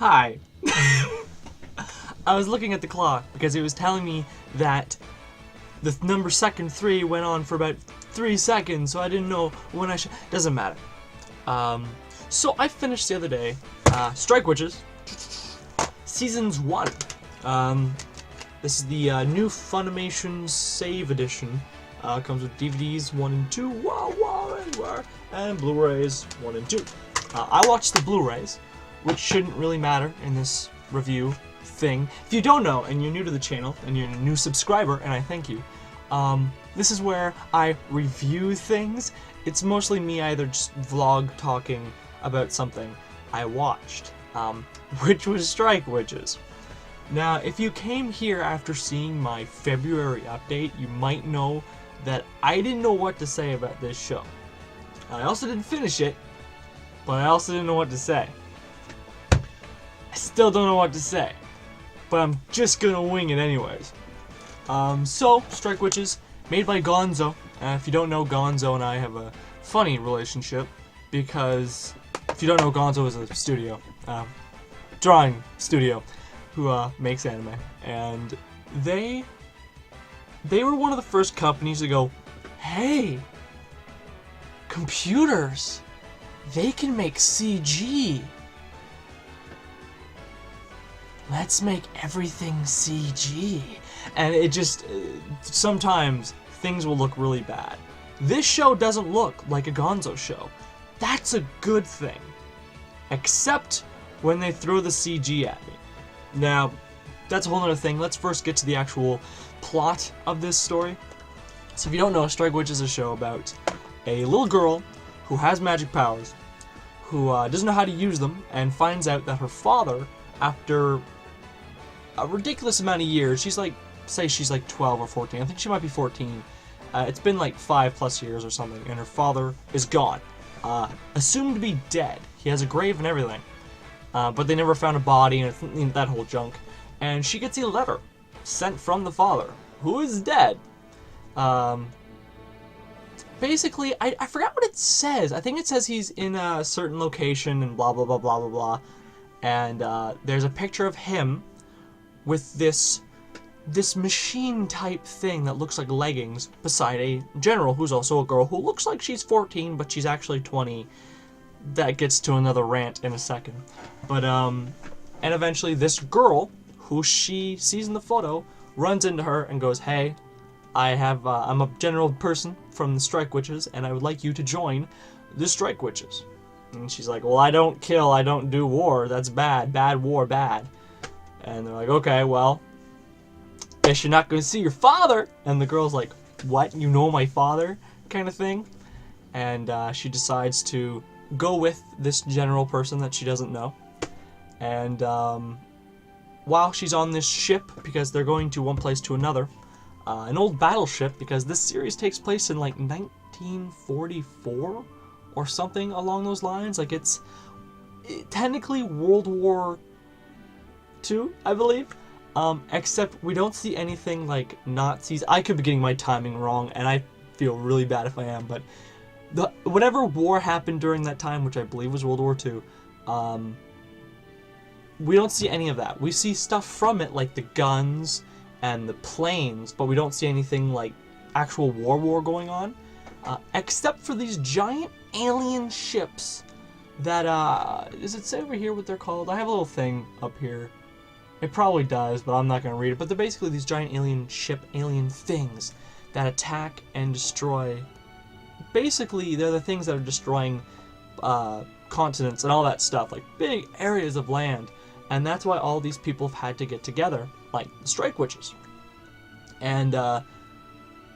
Hi. I was looking at the clock because it was telling me that the number second 3 went on for about 3 seconds, so I didn't know when I should. Doesn't matter. So I finished the other day Strike Witches Seasons 1. This is the new Funimation S.A.V.E. edition. Comes with DVDs 1 and 2, and Blu-rays 1 and 2. I watched the Blu-rays, which shouldn't really matter in this review thing. If you don't know, and you're new to the channel, and you're a new subscriber, and I thank you, this is where I review things. It's mostly me either just vlog talking about something I watched, which was Strike Witches. Now, if you came here after seeing my February update, you might know that I didn't know what to say about this show. I also didn't finish it, but I also didn't know what to say. I still don't know what to say, but I'm just gonna wing it anyways. So, Strike Witches, made by Gonzo. If you don't know, Gonzo and I have a funny relationship, because if you don't know, Gonzo is a studio, drawing studio, who makes anime, and they were one of the first companies to go, hey, computers, they can make CG. Let's make everything CG. And it just, sometimes things will look really bad. This show doesn't look like a Gonzo show. That's a good thing. Except when they throw the CG at me. Now, that's a whole other thing. Let's first get to the actual plot of this story. So if you don't know, Strike Witches is a show about a little girl who has magic powers, who doesn't know how to use them, and finds out that her father, after a ridiculous amount of years, she's like, say she's like 12 or 14, I think she might be 14, it's been like 5+ years or something, and her father is gone, assumed to be dead. He has a grave and everything, but they never found a body and that whole junk, and she gets a letter sent from the father, who is dead. Basically, I forgot what it says. I think it says he's in a certain location and blah blah blah blah blah blah. And there's a picture of him with this machine type thing that looks like leggings beside a general who's also a girl who looks like she's 14, but she's actually 20. That gets to another rant in a second. But and eventually this girl, who she sees in the photo, runs into her and goes, hey, I'm a general person from the Strike Witches, and I would like you to join the Strike Witches. And she's like, well, I don't kill, I don't do war, that's bad, bad war, bad. And they're like, okay, well, guess you're not going to see your father. And the girl's like, what, you know my father, kind of thing. And she decides to go with this general person that she doesn't know. And while she's on this ship, because they're going to one place to another, an old battleship, because this series takes place in like 1944 or something along those lines. Like it's technically World War II, I believe, except we don't see anything like Nazis. I could be getting my timing wrong, and I feel really bad if I am, but whatever war happened during that time, which I believe was World War II, we don't see any of that. We see stuff from it, like the guns and the planes, but we don't see anything like actual war going on, except for these giant alien ships that, does it say over here what they're called? I have a little thing up here. It probably does, but I'm not going to read it. But they're basically these giant alien things that attack and destroy. Basically, they're the things that are destroying continents and all that stuff, like big areas of land. And that's why all these people have had to get together, like the Strike Witches. And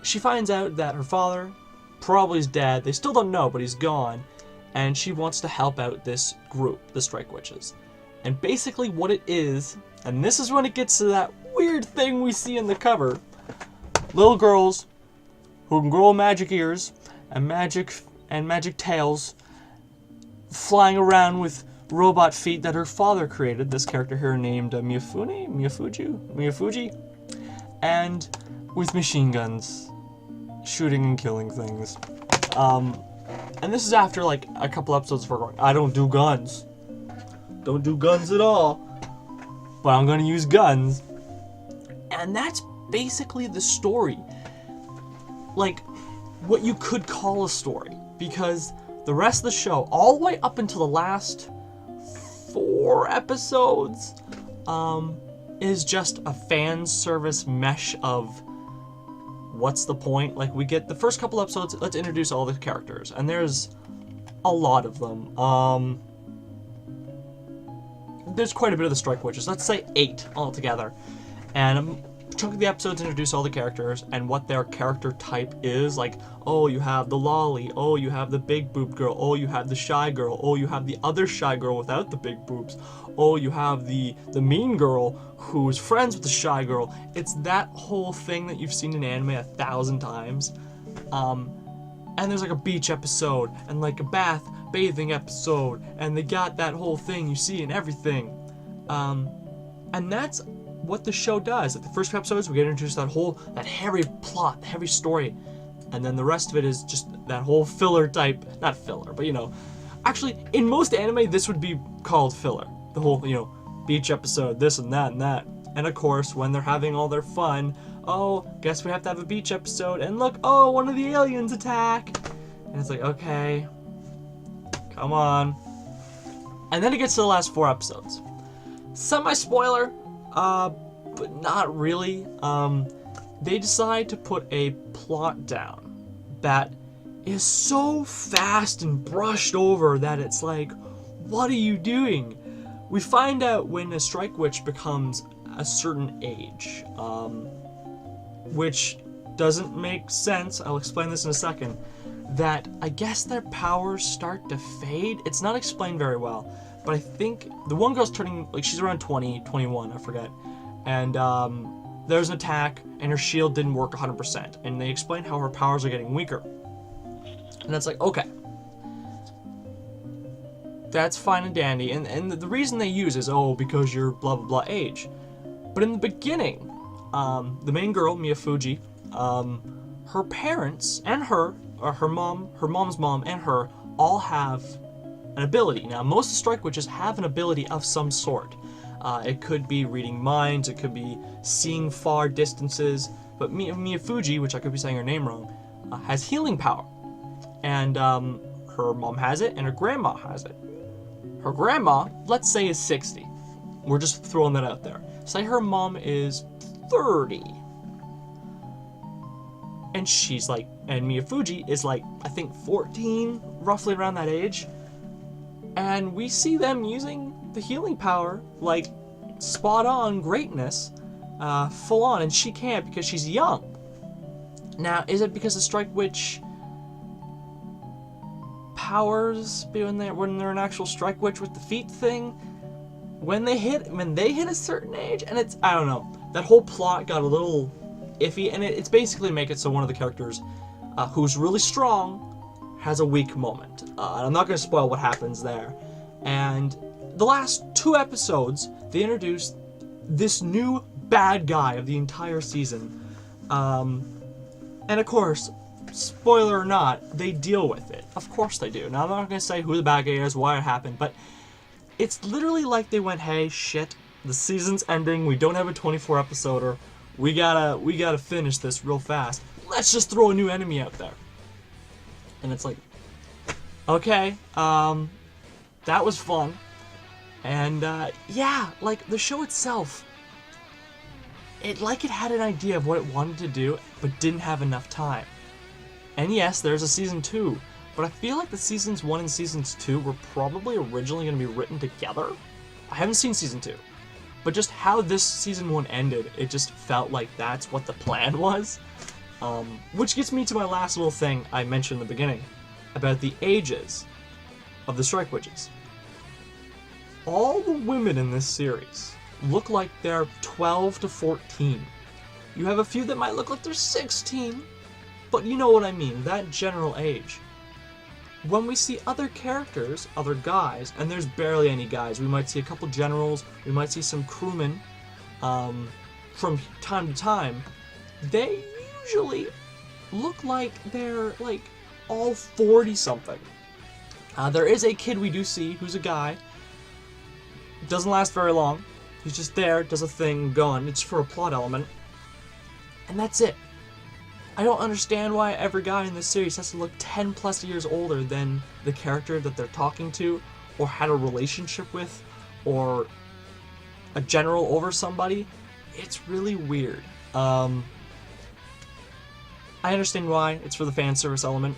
she finds out that her father probably is dead. They still don't know, but he's gone. And she wants to help out this group, the Strike Witches. And basically what it is, and this is when it gets to that weird thing we see in the cover, little girls who can grow magic ears and magic tails, flying around with robot feet that her father created, this character here named Miyafuji, and with machine guns, shooting and killing things. And this is after like a couple episodes of her going, I don't do guns. don't do guns at all. But I'm gonna use guns. And that's basically the story. Like, what you could call a story. Because the rest of the show, all the way up until the last 4 episodes, is just a fan service mesh of what's the point? Like, we get the first couple episodes, let's introduce all the characters. And there's a lot of them. There's quite a bit of the Strike Witches. Let's say 8 altogether. And a chunk of the episodes introduce all the characters and what their character type is. Like, oh, you have the lolly. Oh, you have the big boob girl. Oh, you have the shy girl. Oh, you have the other shy girl without the big boobs. Oh, you have the mean girl who's friends with the shy girl. It's that whole thing that you've seen in anime 1,000 times. And there's like a beach episode and like a bathing episode, and they got that whole thing you see in everything. And that's what the show does. At the first few episodes, we get introduced to that heavy plot, heavy story, and then the rest of it is just that whole filler type, not filler, but actually, in most anime, this would be called filler. The whole, beach episode, this and that and that. And of course, when they're having all their fun, oh, guess we have to have a beach episode, and look, oh, one of the aliens attack. And it's like, okay, come on. And then it gets to the last 4 episodes. Semi-spoiler, but not really. They decide to put a plot down that is so fast and brushed over that it's like, what are you doing? We find out when a Strike Witch becomes a certain age, which doesn't make sense. I'll explain this in a second. That I guess their powers start to fade. It's not explained very well, but I think the one girl's turning, like, she's around 20, 21, I forget. And there's an attack, and her shield didn't work 100%. And they explain how her powers are getting weaker. And it's like, okay, that's fine and dandy. And the reason they use is, oh, because you're blah, blah, blah age. But in the beginning, the main girl, Miyafuji, her parents and her mom's mom and her all have an ability. Now, most of the Strike Witches have an ability of some sort. It could be reading minds, it could be seeing far distances, but Miyafuji, which I could be saying her name wrong, has healing power. And her mom has it, and her grandma has it. Her grandma, let's say, is 60. We're just throwing that out there. Say her mom is 30. And she's like, and Miyafuji is like, I think 14, roughly around that age. And we see them using the healing power, like, spot on greatness, full on, and she can't because she's young. Now, is it because the Strike Witch powers, when they're an actual Strike Witch with the feet thing, when they hit a certain age? And it's, I don't know, that whole plot got a little iffy, and it's basically to make it so one of the characters who's really strong has a weak moment. And I'm not going to spoil what happens there. And the last 2 episodes, they introduced this new bad guy of the entire season. And of course, spoiler or not, they deal with it. Of course they do. Now, I'm not going to say who the bad guy is, why it happened, but it's literally like they went, hey, shit, the season's ending, we don't have a 24-episoder, we gotta finish this real fast. Let's just throw a new enemy out there. And it's like, okay, that was fun. And, yeah, like, the show itself, it had an idea of what it wanted to do, but didn't have enough time. And yes, there's a season 2, but I feel like the seasons 1 and seasons 2 were probably originally going to be written together. I haven't seen season 2, but just how this season 1 ended, it just felt like that's what the plan was. Which gets me to my last little thing I mentioned in the beginning, about the ages of the Strike Witches. All the women in this series look like they're 12 to 14. You have a few that might look like they're 16, but you know what I mean, that general age. When we see other characters, other guys, and there's barely any guys, we might see a couple generals, we might see some crewmen, from time to time, they usually look like they're, like, all 40-something. There is a kid we do see who's a guy, Doesn't last very long. He's just there, does a thing, gone. It's for a plot element. And that's it. I don't understand why every guy in this series has to look 10 plus years older than the character that they're talking to, or had a relationship with, or a general over somebody. It's really weird. I understand why, it's for the fan service element,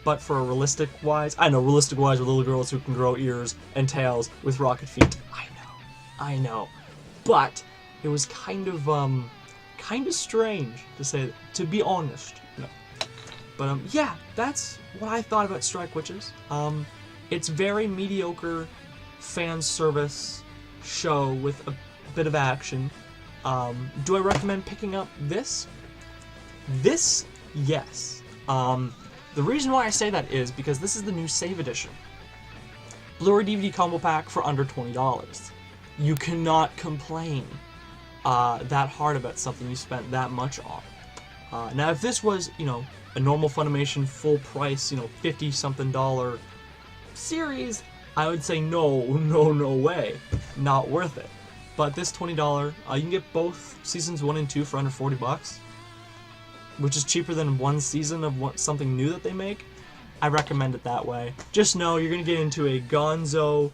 but for realistic-wise, I know, realistic-wise with little girls who can grow ears and tails with rocket feet. I know. But it was kind of strange to be honest. No. But yeah, that's what I thought about Strike Witches. It's very mediocre fan service show with a bit of action. Do I recommend picking up this? This, yes. The reason why I say that is because this is the new S.A.V.E. edition. Blu-ray DVD combo pack for under $20. You cannot complain that hard about something you spent that much on. Now, if this was, you know, a normal Funimation full price, you know, $50-something series, I would say no way, not worth it. But this $20, you can get both seasons 1 and 2 for under $40, which is cheaper than one season of something new that they make. I recommend it that way. Just know you're gonna get into a Gonzo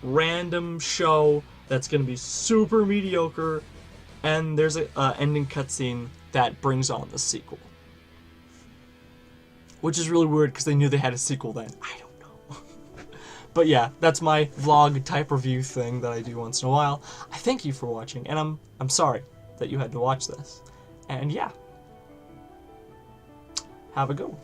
random show that's gonna be super mediocre, and there's a ending cutscene that brings on the sequel, which is really weird because they knew they had a sequel then. I don't know. But yeah, that's my vlog type review thing that I do once in a while. I thank you for watching, and I'm sorry that you had to watch this. And yeah, have a good one.